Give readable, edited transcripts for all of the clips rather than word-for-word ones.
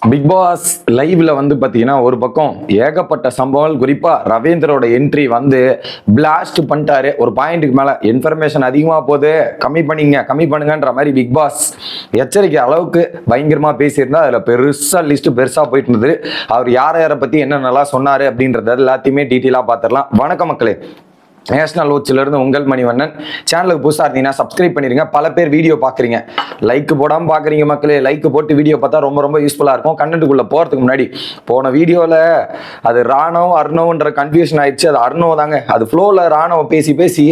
Big pass லைவ்ல வந்து பாத்தீங்கன்னா ஒரு பக்கம் ஏகப்பட்ட சம்பவங்கள், குறிப்பா ரவீந்திரோட என்ட்ரி வந்து பிளாஸ்ட் பண்ணிட்டாரு. ஒரு பாயிண்ட்டுக்கு மேல இன்ஃபர்மேஷன் அதிகமா போகுது, கம்மி பண்ணுங்கன்ற மாதிரி பிக் பாஸ் எச்சரிக்கை அளவுக்கு பயங்கரமா பேசியிருந்தா. அதுல பெருசா லிஸ்ட் பெருசா போயிட்டு இருந்தது. அவர் யாரை பத்தி என்னென்னலாம் சொன்னாரு அப்படின்றத எல்லாத்தையுமே டீட்டெயிலா பார்த்துடலாம். வணக்கம் மக்களே, நேஷனல் ஓட்ஸ்ல இருந்து உங்கள் மணிவண்ணன். சேனலுக்கு புதுசாக இருந்தீங்கன்னா சப்ஸ்கிரைப் பண்ணிருங்க. பல பேர் வீடியோ பார்க்குறீங்க, லைக் போடாமல் பார்க்குறீங்க மக்களே. லைக் போட்டு வீடியோ பார்த்தா ரொம்ப ரொம்ப யூஸ்ஃபுல்லாக இருக்கும். கண்டென்ட்டுக்குள்ளே போகிறதுக்கு முன்னாடி, போன வீடியோவில் அது ராணவ் அர்ணவ்ன்ற கன்ஃபியூஷன் ஆயிடுச்சு. அது அர்ணவ் தாங்க. அது ஃப்ளோவில் ராணவ பேசி பேசி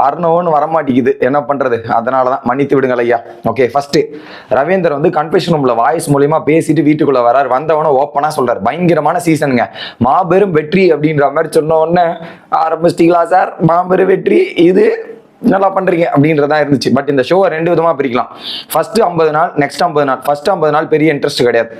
அர்ணவ்னு வரமாட்டேங்குது. என்ன பண்ணுறது? அதனால தான் மன்னித்து விடுங்கள் ஐயா. ஓகே, ஃபர்ஸ்ட் ரவீந்தர் வந்து கன்ஃபெஷன் ரூமில் வாய்ஸ் மூலியமாக பேசிட்டு வீட்டுக்குள்ளே வரார். வந்தவன ஓப்பனாக சொல்கிறார், பயங்கரமான சீசனுங்க, மாபெரும் வெற்றி அப்படின்ற மாதிரி சொன்ன உடனே ஆரம்பிச்சிட்டீங்களா சார், மாபெரும் வெற்றி, இது நல்லா பண்றீங்க அப்படின்றதா இருந்துச்சு. பட் இந்த ஷோவை ரெண்டு விதமா பிரிக்கலாம். ஃபர்ஸ்ட் 50 நாள், நெக்ஸ்ட் 50 நாள். ஃபர்ஸ்ட் 50 நாள் பெரிய இன்ட்ரெஸ்ட் கிடையாது.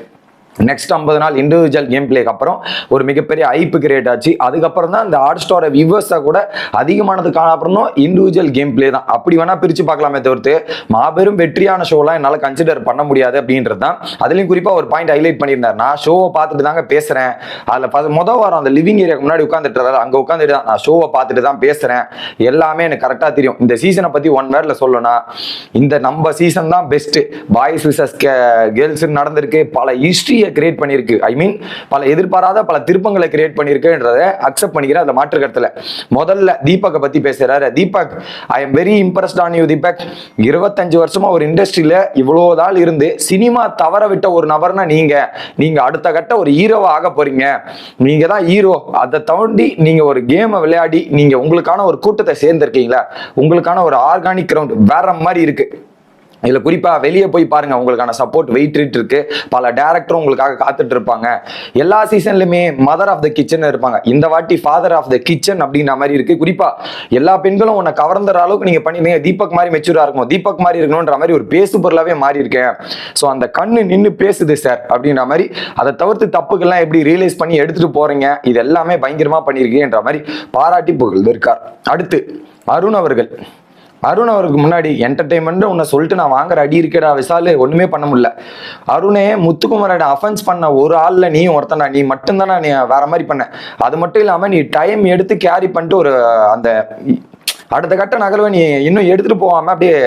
நெக்ஸ்ட் 50 நாள் இண்டிவிஜுவல் கேம் பிளேக்கு அப்புறம் ஒரு மிகப்பெரிய ஐப்பு கிரியேட் ஆச்சு. அதுக்கப்புறம் தான் இந்த ஹாட் ஸ்டார் வியூவர்ஸை கூட அதிகமானதுக்கான அப்புறம் தான் இண்டிவிஜுவல் கேம் பிளே தான். அப்படி வேணா பிரிச்சு பார்க்கலாமே தவிர்த்து மாபெரும் வெற்றியான ஷோலாம் என்னால் கன்சிடர் பண்ண முடியாது அப்படின்றது தான். அதுலேயும் குறிப்பாக ஒரு பாயிண்ட் ஹைலைட் பண்ணியிருந்தார். நான் ஷோவை பார்த்துட்டு தாங்க பேசுறேன். அதில் முதல் வாரம் அந்த லிவிங் ஏரியாவுக்கு முன்னாடி உட்காந்துட்டு அங்கே உட்காந்துட்டு தான் நான் ஷோவை பார்த்துட்டு தான் பேசுறேன். எல்லாமே எனக்கு கரெக்டாக தெரியும். இந்த சீசனை பற்றி ஒன் வேர்ட்ல சொல்லணும்னா, இந்த நம்ம சீசன் தான் பெஸ்ட். பாய்ஸ் விசஸ் கேர்ள்ஸ் நடந்திருக்கு. பல ஹிஸ்டரியை கிரியேட் பண்ணிருக்கு. ஐ மீன், பல எதிர்பாராத பல திருப்பங்களை கிரியேட் பண்ணிருக்குன்றதை அக்செப்ட் பண்ணிக்கிறேன். அந்த மாற்று கருத்துல முதல்ல தீபக்கை பத்தி பேசுறாரு. Deepak, I am very impressed on you Deepak. 25 வருஷமா ஒரு இண்டஸ்ட்ரியில இவ்வளவு நாள் இருந்து சினிமா தவற விட்ட ஒரு நபர்னா நீங்க அடுத்த கட்ட ஒரு ஹீரோவா ஆக போறீங்க. நீங்க தான் ஹீரோ. அதை தாண்டி நீங்க ஒரு கேமை விளையாடி நீங்க உங்களுக்கான ஒரு கூட்டத்தை சேர்ந்திருக்கீங்களா, உங்களுக்கான ஒரு ஆர்கானிக் கிரவுண்ட் வேற மாதிரி இருக்கு. இதுல குறிப்பா வெளியே போய் பாருங்க, உங்களுக்கான சப்போர்ட் வெயிட் இருக்கு. பல டேரக்டரும் உங்களுக்காக காத்துட்டு இருப்பாங்க. எல்லா சீசன்லயுமே மதர் ஆஃப் த கிச்சன் இருப்பாங்க. இந்த வாட்டி ஃபாதர் ஆஃப் த கிச்சன் அப்படின்ற மாதிரி இருக்கு. குறிப்பா எல்லா பெண்களும் உன்னை கவர்ந்துற அளவுக்கு நீங்க பண்ணிருந்தீங்க. தீபக் மாதிரி மெச்சூரா இருக்கும், தீபக் மாதிரி இருக்கணும்ன்ற மாதிரி ஒரு பேசு பொருளாவே மாறி இருக்கேன். ஸோ அந்த கண்ணு நின்று பேசுது சார் அப்படின்ற மாதிரி. அதை தவிர்த்து தப்புக்கெல்லாம் எப்படி ரியலைஸ் பண்ணி எடுத்துட்டு போறீங்க, இது எல்லாமே பயங்கரமா பண்ணிருக்கேன்ற மாதிரி பாராட்டி புகழ் இருக்கார். அடுத்து அருண் அவருக்கு முன்னாடி என்டர்டைன்மெண்ட் உன்னை சொல்லிட்டு நான் வாங்குற அடி இருக்கடா விசாலு, ஒண்ணுமே பண்ண முடியல. அருணே முத்துக்குமரோட அஃபென்ஸ் பண்ண ஒரு ஆள்ல நீ ஒருத்தனா, நீ மட்டும்தானா நீ வேற மாதிரி பண்ண. அது மட்டும் இல்லாம நீ டைம் எடுத்து கேரி பண்ணிட்டு ஒரு அந்த அடுத்த கட்ட நகர்வை நீ இன்னும் எடுத்துட்டு போகாம அப்படியே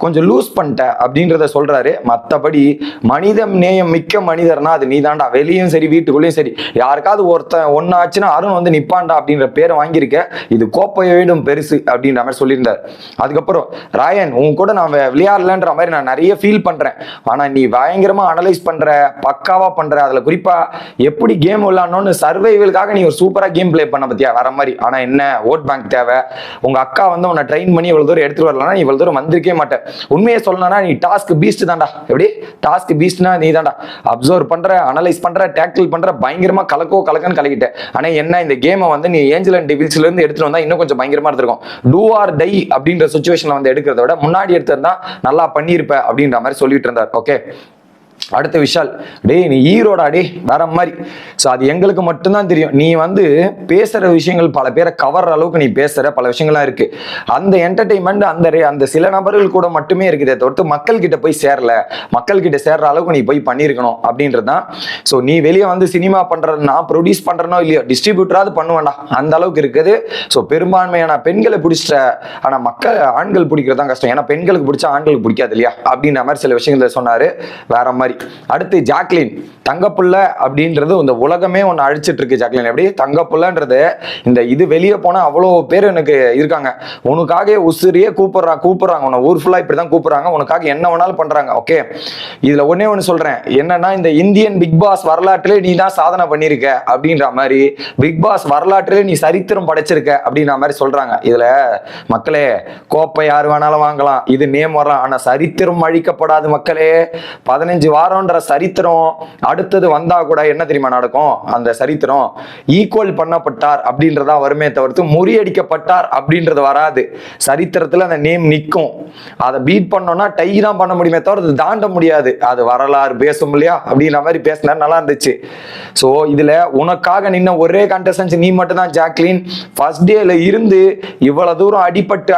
கொஞ்சம் லூஸ் பண்ணிட்ட அப்படின்றத சொல்றாரு. மற்றபடி மனிதம் நேயம் மிக்க மனிதர்னா அது நீ தாண்டா. வெளியும் சரி வீட்டுக்குள்ளேயும் சரி, யாருக்காவது ஒருத்தன் ஒன்னாச்சுன்னா அருண் வந்து நிப்பாண்டா அப்படின்ற பேரை வாங்கியிருக்க. இது கோப்பையை விடும் பெருசு அப்படின்ற மாதிரி சொல்லியிருந்தார். அதுக்கப்புறம் ராயன், உன் கூட நான் விளையாடலன்ற மாதிரி நான் நிறைய ஃபீல் பண்றேன். ஆனா நீ பயங்கரமா அனலைஸ் பண்ற, பக்காவா பண்ற. அதுல குறிப்பா எப்படி கேம் விளையாடணும்னு சர்வைவலுக்காக நீ ஒரு சூப்பரா கேம் பிளே பண்ண பத்தியா வர மாதிரி. ஆனா என்ன, ஓட் பேங்க் தேவை. உங்க அக்கா வந்து உன்னை ட்ரெயின் பண்ணி இவ்வளவு தூரம் எடுத்துட்டு வரலாம், நீ இவ்வளவு தூரம் வந்திருக்கே மாட்டேன். உண்மையை சொல்லணும்னா நீ டாஸ்க் பீஸ்ட் தான்டா. எப்படி டாஸ்க் பீஸ்ட்னா நீ தான்டா. அப்சர்வ் பண்ற, அனலைஸ் பண்ற, டேக்கிள் பண்ற, பயங்கரமா கலக்கன்னு கலக்கிட்ட. ஆனா என்ன, இந்த கேமை வந்து நீ ஏஞ்சல் அண்ட் டெவில்ஸ்ல இருந்து எடுத்துட்டு வந்தா இன்னும் கொஞ்சம் பயங்கரமா இருந்திருக்கும். டூ ஆர் டை அப்படின்ற சிச்சுவேஷன்ல வந்து எடுக்கிறத விட முன்னாடி எடுத்திருந்தா நல்லா பண்ணியிருப்ப அப்படின்ற மாதிரி சொல்லிட்டு இருந்தார். ஓகே, அடுத்த விஷால், டேய் நீ ஈரோடா, டே வேற மாதிரி. ஸோ அது எங்களுக்கு மட்டும்தான் தெரியும். நீ வந்து பேசுற விஷயங்கள் பல பேரை கவர்ற அளவுக்கு நீ பேசுற பல விஷயங்கள்லாம் இருக்கு. அந்த என்டர்டைன்மெண்ட் அந்த சில நபர்கள் கூட மட்டுமே இருக்குதே தவிர்த்து மக்கள் கிட்ட போய் சேரல. மக்கள் கிட்ட சேர்ற அளவுக்கு நீ போய் பண்ணியிருக்கணும் அப்படின்றது தான். ஸோ நீ வெளியே வந்து சினிமா பண்றது, நான் ப்ரொடியூஸ் பண்றனோ இல்லையோ, டிஸ்ட்ரிபியூட்டராது பண்ணுவேண்டா, அந்த அளவுக்கு இருக்குது. ஸோ பெரும்பான்மையான பெண்களை பிடிச்சிட்ட, ஆனா ஆண்கள் பிடிக்கிறது தான் கஷ்டம். ஏன்னா பெண்களுக்கு பிடிச்சா ஆண்களுக்கு பிடிக்காது இல்லையா அப்படின்ற மாதிரி சில விஷயங்களை சொன்னாரு. வேற மாதிரி. அடுத்து ஜாக்லின், தங்கப்புள்ள அப்படின்றது இந்த உலகமே ஒன்னு அழிச்சிட்டு இருக்கு. ஜாக்லின் எப்படி தங்கப்புள்ளன்றது, இந்த இது வெளியே போனா அவ்வளோ பேர் எனக்கு இருக்காங்க. உனக்காக உசிரியே கூப்பிடுறாங்க. உன்னை ஊர் ஃபுல்லா இப்படிதான் கூப்பிடுறாங்க. உனக்காக என்ன வேணாலும் பண்றாங்க. ஓகே, இதுல ஒண்ணு சொல்றேன் என்னன்னா, இந்த இந்தியன் பிக் பாஸ் வரலாற்றிலே நீ தான் சாதனை பண்ணிருக்க அப்படின்ற மாதிரி, பிக் பாஸ் வரலாற்றிலே நீ சரித்திரம் படைச்சிருக்க அப்படின்ற மாதிரி சொல்றாங்க. இதுல மக்களே, கோப்பை யாரு வேணாலும் வாங்கலாம், இது நேம் வரலாம், ஆனா சரித்திரம் அழிக்கப்படாது மக்களே. 15 வாரம்ன்ற சரித்திரம் அடுத்தது வந்தா கூட என்ன தெரியுமா நடக்கும்? அந்த சரித்திரம் ஈக்குவல் பண்ணப்பட்டார் அப்படின்றதா வருமே தவிர்த்து முறியடிக்கப்பட்டார் அப்படின்றது வராது. சரித்திரத்துல அந்த நேம் நிற்கும். அதை பீட் பண்ணோம்னா டை தான் பண்ண முடியுமே தவிர தாண்ட முடியாது. அது வரலாறு பேசும் இல்லையா அப்படின்ற மாதிரி பேசினா நல்லா இருந்துச்சு. ஸோ இதுல உனக்காக நின்ன ஒரே கண்டஸ்டன்ஸ் நீ மட்டும் தான் ஜாக்லின். ஃபர்ஸ்ட் டேல இருந்து இவ்வளவு தூரம்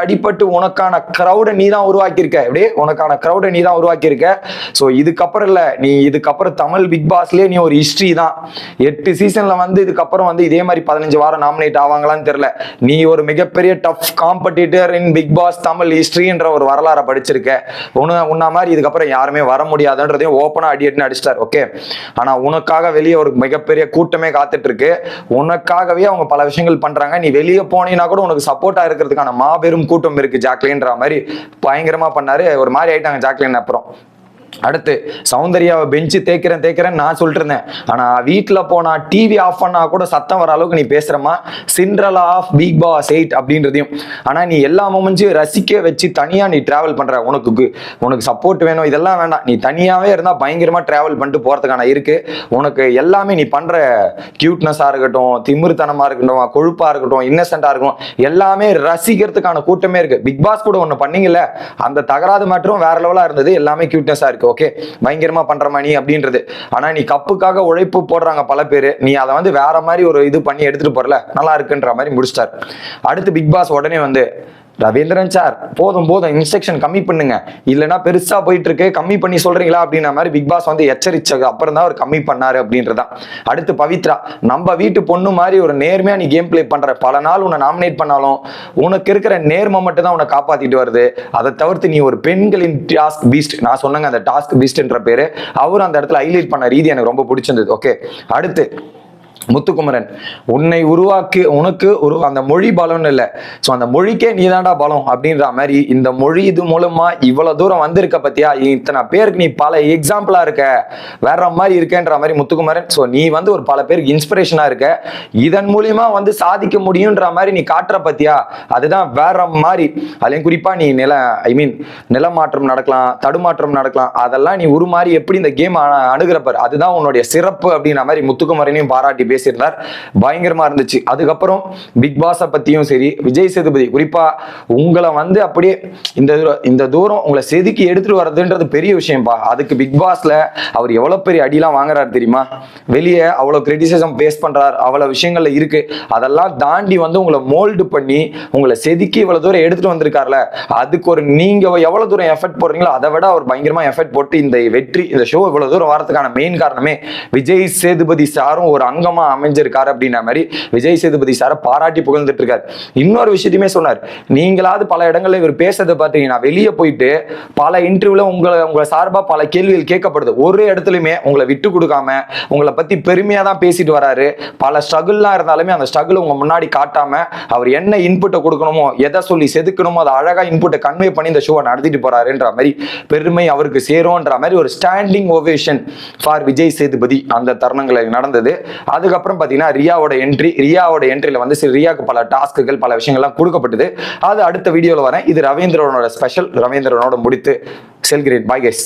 அடிபட்டு உனக்கான கிரௌடை நீ தான் உருவாக்கியிருக்க. அப்படியே உனக்கான கிரௌடை நீ தான் உருவாக்கியிருக்க. ஸோ இதுக்கப்புறம் வரல, நீ இதுக்கப்புறம் தமிழ் பிக் பாஸ்லயே நீ ஒரு ஹிஸ்டரி தான். 8 சீசன்ல வந்து இதுக்கப்புறம் வந்து இதே மாதிரி 15 வாரம் நாமினேட் ஆவாங்களான்னு தெரியல. நீ ஒரு மிகப்பெரிய tough competitor in big pass Tamil ஹிஸ்டரின்ற ஒரு வரலாறை படிச்சிருக்க. உன்ன மாதிரி இதுக்கப்புறம் யாருமே வர முடியாதுன்றதையும் ஓப்பனா அடின்னு அடிச்சிட்டார். ஓகே, ஆனா உனக்காக வெளியே ஒரு மிகப்பெரிய கூட்டமே காத்துட்டு இருக்கு. உனக்காகவே அவங்க பல விஷயங்கள் பண்றாங்க. நீ வெளியே போனீங்கன்னா கூட உனக்கு சப்போர்ட்டா இருக்கிறதுக்கான மாபெரும் கூட்டம் இருக்கு ஜாக்லின்ற மாதிரி பயங்கரமா பண்ணாரு. ஒரு மாதிரி ஆயிட்டாங்க ஜாக்லின். அப்புறம் அடுத்து சௌந்தர்யாவை பெஞ்சு தேய்க்கிறேன்னு நான் சொல்லிட்டு இருந்தேன். ஆனா வீட்டுல போனா டிவி ஆஃப் பண்ணா கூட சத்தம் வர அளவுக்கு நீ பேசுறமா சிண்ட்ரெல்லா ஆஃப் பிக் பாஸ் 8 அப்படின்றதையும். ஆனா நீ எல்லா மொமெண்ட்ஸையும் ரசிக்க வச்சு தனியா நீ டிராவல் பண்ற. உனக்கு சப்போர்ட் வேணும், இதெல்லாம் வேண்டாம். நீ தனியாவே இருந்தா பயங்கரமா டிராவல் பண்ணிட்டு போறதுக்கான இருக்கு. உனக்கு எல்லாமே நீ பண்ற கியூட்னஸா இருக்கட்டும், திமிர்த்தனமா இருக்கட்டும், கொழுப்பா இருக்கட்டும், இன்னசென்டா இருக்கட்டும், எல்லாமே ரசிக்கிறதுக்கான கூட்டமே இருக்கு. பிக் பாஸ் கூட ஒண்ணு பண்ணீங்கல்ல, அந்த தகராது மாற்றம் வேற லெவலா இருந்தது. எல்லாமே கியூட்னஸா இருக்கு. ஓகே, பயங்கரமா பண்ற மணி அப்படின்றது. ஆனா நீ கப்புக்காக உழைப்பு போடுறாங்க பல பேரு, நீ அதை வந்து வேற மாதிரி ஒரு இது பண்ணி எடுத்துட்டு போறல, நல்லா இருக்குன்ற மாதிரி முடிச்சிட்டார். அடுத்து பிக் பாஸ் உடனே வந்து ரவீந்திரன் சார் போதும் இன்ஸ்ட்ரக்ஷன் கம்மி பண்ணுங்க, இல்லைன்னா பெருசா போயிட்டு இருக்கு, கம்மி பண்ணி சொல்றீங்களா அப்படின்ற மாதிரி பிக் பாஸ் வந்து எச்சரிச்சது அப்புறம் தான் அவர் கம்மி பண்ணாரு அப்படின்றதான். அடுத்து பவித்ரா, நம்ம வீட்டு பொண்ணு மாதிரி ஒரு நேர்மையா நீ கேம் பிளே பண்ற. பல நாள் உன்னை நாமினேட் பண்ணாலும் உனக்கு இருக்கிற நேர்மை மட்டும் தான் உன்னை காப்பாத்திட்டு வருது. அதை தவிர்த்து நீ ஒரு பெண்களின் டாஸ்க் பீஸ்ட், நான் சொன்னங்க அந்த டாஸ்க் பீஸ்ட்ன்ற பேரு, அவரும் அந்த இடத்துல ஹைலைட் பண்ண ரீதி எனக்கு ரொம்ப பிடிச்சிருந்தது. ஓகே, அடுத்து முத்துக்குமரன், உன்னை உருவாக்கி உனக்கு ஒரு அந்த மொழி பலம்னு இல்லை, ஸோ அந்த மொழிக்கே நீதாண்டா பலம் அப்படின்ற மாதிரி இந்த மொழி இது மூலமா இவ்வளவு தூரம் வந்திருக்க பத்தியா, இத்தனை பேருக்கு நீ பல எக்ஸாம்பிளா இருக்க, வேற மாதிரி இருக்கேன்ற மாதிரி முத்துக்குமரன். ஸோ நீ வந்து ஒரு பல பேருக்கு இன்ஸ்பிரேஷனா இருக்க, இதன் மூலியமா வந்து சாதிக்க முடியும்ன்ற மாதிரி நீ காட்டுற பத்தியா, அதுதான் வேற மாதிரி. அதுலயும் குறிப்பா நீ நிலமாற்றம் நடக்கலாம், தடுமாற்றம் நடக்கலாம், அதெல்லாம் நீ உருமாறி எப்படி இந்த கேம் அணுகிறப்பார், அதுதான் உன்னுடைய சிறப்பு அப்படின்ற மாதிரி முத்துக்குமரனையும் பாராட்டி பேசியிருந்தார். பயங்கரமா இருந்துச்சு. அதுக்கப்புறம் பிக் பாஸை பத்தியும் சரி, விஜய் சேதுபதி குறிப்பா உங்களை வந்து அப்படியே இந்த தூரம் உங்களை செதுக்கி எடுத்துட்டு வர்றதுன்றது பெரிய விஷயம்ப்பா. அதுக்கு பிக் பாஸ்ல அவர் எவ்வளவு பெரிய அடிலாம் வாங்குறாரு தெரியுமா? வெளியே அவ்வளவு கிரிட்டிசிசம் பேஸ் பண்றாரு, அவ்வளவு விஷயங்கள்ல இருக்கு. அதெல்லாம் தாண்டி வந்து உங்களை மோல்டு பண்ணி உங்களை செதுக்கி இவ்வளவு தூரம் எடுத்துட்டு வந்திருக்காருல, அதுக்கு ஒரு நீங்க எவ்வளவு தூரம் எஃபெக்ட் போடுறீங்களோ அதை விட அவர் பயங்கரமா எஃபெக்ட் போட்டு இந்த வெற்றி, இந்த ஷோ இவ்வளவு தூரம் வரதுக்கான மெயின் காரணமே விஜய் சேதுபதி சாரும் ஒரு அங்கமா அமைஞ்சிருக்காரு அப்படின்ற மாதிரி விஜய் சேதுபதி சாரை பாராட்டி புகழ்ந்துட்டு இருக்காரு. இன்னொரு விஷயத்தையுமே சொன்னார், நீங்களாவது பல இடங்கள்ல இவர் பேசுறதை பார்த்தீங்கன்னா வெளியே போயிட்டு பல இன்டர்வியூல உங்களை சார்பா பல கேள்விகள் கேட்கப்படுது, ஒரு இடத்துலயுமே உங்களை விட்டு கொடுக்காம உங்களை பத்தி பெருமையா தான் பேசிட்டு வராரு. பல ஸ்ட்ரகிள்லாம் இருந்தாலுமே அந்த ஸ்ட்ரகிள் உங்க முன்னாடி காட்டாம அவர் என்ன இன்புட்டை கொடுக்கணுமோ, எதை சொல்லி செதுக்கணுமோ அதை அழகா இன்புட்டை கன்வே பண்ணி இந்த ஷோவை நடத்திட்டு போறாருன்ற மாதிரி பெருமை அவருக்கு சேரும்ன்ற மாதிரி ஒரு standing ovation for Vijay Sethupathi அந்த தருணங்கள் நடந்தது. அதுக்கப்புறம் பாத்தீங்கன்னா ரியாவோட என்ட்ரியில வந்து ரியாவுக்கு பல டாஸ்க்குகள் பல விஷயங்கள்லாம் கொடுக்கப்பட்டது. அது அடுத்த வீடியோல வரேன். இது ரவீந்திரனோட ஸ்பெஷல். ரவீந்திரனோட முடித்து செல்கிறேன். Bye guys.